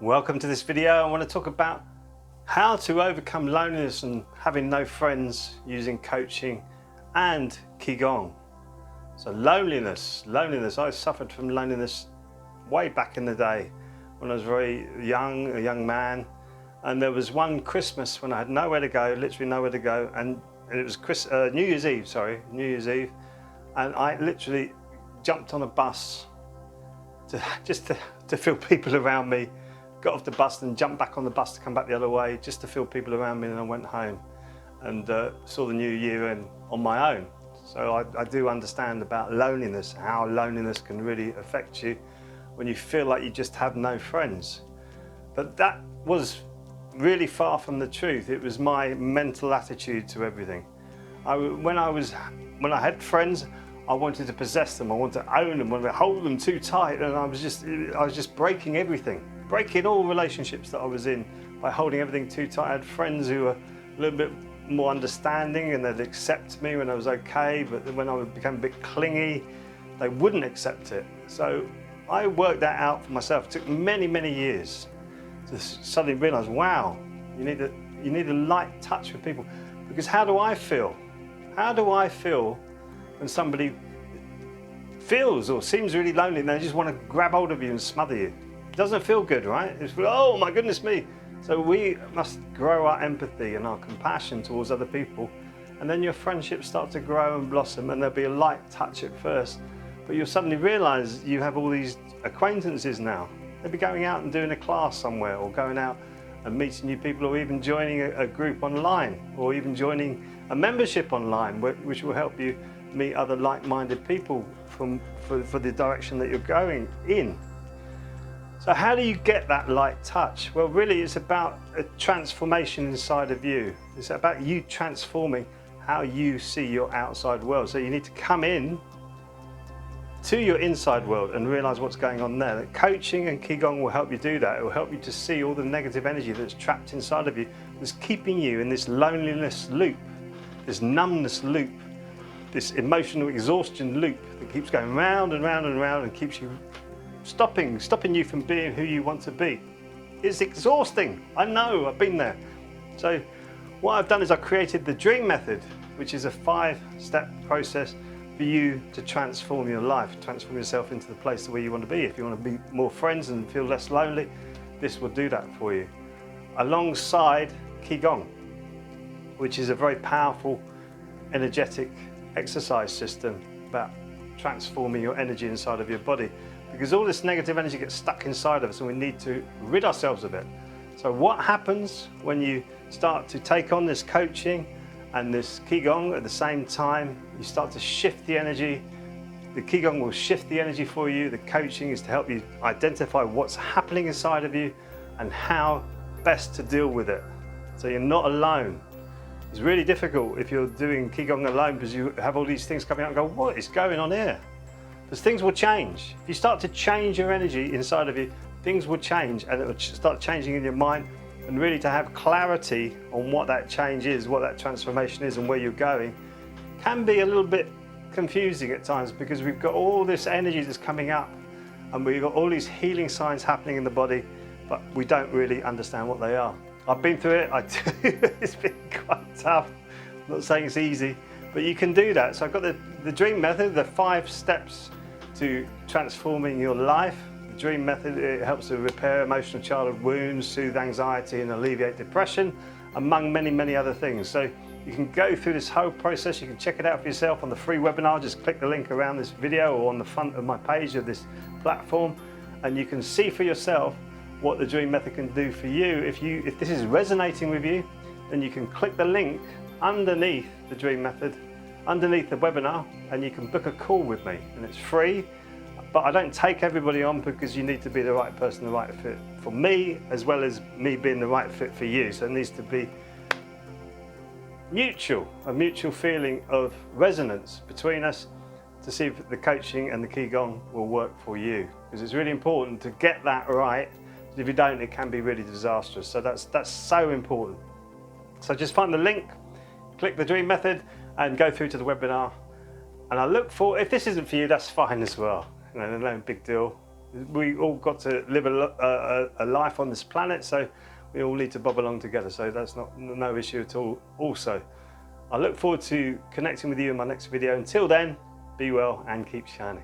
Welcome to this video. I want to talk about how to overcome loneliness and having no friends using coaching and Ki Gong. So loneliness. I suffered from loneliness way back in the day when I was very young, a young man. And there was one Christmas when I had nowhere to go, literally nowhere to go. And it was New Year's Eve. And I literally jumped on a bus to feel people around me. Got off the bus and jumped back on the bus to come back the other way just to feel people around me, and I went home and saw the new year in on my own. So I do understand about loneliness, how loneliness can really affect you when you feel like you just have no friends. But that was really far from the truth. It was my mental attitude to everything. When I had friends, I wanted to possess them, I wanted to own them, I wanted to hold them too tight, and I was just breaking everything. Breaking all relationships that I was in by holding everything too tight. I had friends who were a little bit more understanding and they'd accept me when I was okay, but when I became a bit clingy, they wouldn't accept it. So I worked that out for myself. It took many, many years to suddenly realize, wow, you need a light touch with people. Because how do I feel? How do I feel when somebody feels or seems really lonely and they just want to grab hold of you and smother you? It doesn't feel good, right? It's, oh my goodness me. So we must grow our empathy and our compassion towards other people, and then your friendships start to grow and blossom, and there'll be a light touch at first, but you'll suddenly realize you have all these acquaintances now. They'll be going out and doing a class somewhere, or going out and meeting new people, or even joining a group online, or even joining a membership online, which will help you meet other like-minded people for the direction that you're going in. So how do you get that light touch? Well, really it's about a transformation inside of you. It's about you transforming how you see your outside world. So you need to come in to your inside world and realize what's going on there. Coaching and Ki Gong will help you do that. It will help you to see all the negative energy that's trapped inside of you, that's keeping you in this loneliness loop, this numbness loop, this emotional exhaustion loop that keeps going round and round and round and keeps you stopping you from being who you want to be. It's exhausting. I know, I've been there. So what I've done is I've created the Dream Method, which is a 5-step process for you to transform your life, transform yourself into the place where you want to be. If you want to be more friends and feel less lonely, this will do that for you. Alongside Ki Gong, which is a very powerful, energetic exercise system about transforming your energy inside of your body. Because all this negative energy gets stuck inside of us and we need to rid ourselves of it. So what happens when you start to take on this coaching and this Ki Gong at the same time? You start to shift the energy. The Ki Gong will shift the energy for you. The coaching is to help you identify what's happening inside of you and how best to deal with it. So you're not alone. It's really difficult if you're doing Ki Gong alone because you have all these things coming out and go, what is going on here? Because things will change. If you start to change your energy inside of you, things will change, and it will start changing in your mind, and really to have clarity on what that change is, what that transformation is and where you're going can be a little bit confusing at times, because we've got all this energy that's coming up and we've got all these healing signs happening in the body, but we don't really understand what they are. I've been through it. It's been quite tough. I'm not saying it's easy, but you can do that. So I've got the Dream Method, the 5 steps to transforming your life. The Dream Method, it helps to repair emotional childhood wounds, soothe anxiety and alleviate depression, among many, many other things. So you can go through this whole process. You can check it out for yourself on the free webinar. Just click the link around this video or on the front of my page of this platform, and you can see for yourself what the Dream Method can do for you. If this is resonating with you, then you can click the link underneath the Dream Method, underneath the webinar, and you can book a call with me, and it's free. But I don't take everybody on because you need to be the right person, the right fit for me, as well as me being the right fit for you. So it needs to be mutual, a mutual feeling of resonance between us to see if the coaching and the Ki Gong will work for you. Because it's really important to get that right. If you don't, it can be really disastrous. So that's so important. So just find the link, click the Dream Method, and go through to the webinar. And I look for, if this isn't for you, that's fine as well. You know, no big deal. We all got to live a life on this planet, so we all need to bob along together. So that's no issue at all. Also, I look forward to connecting with you in my next video. Until then, be well and keep shining.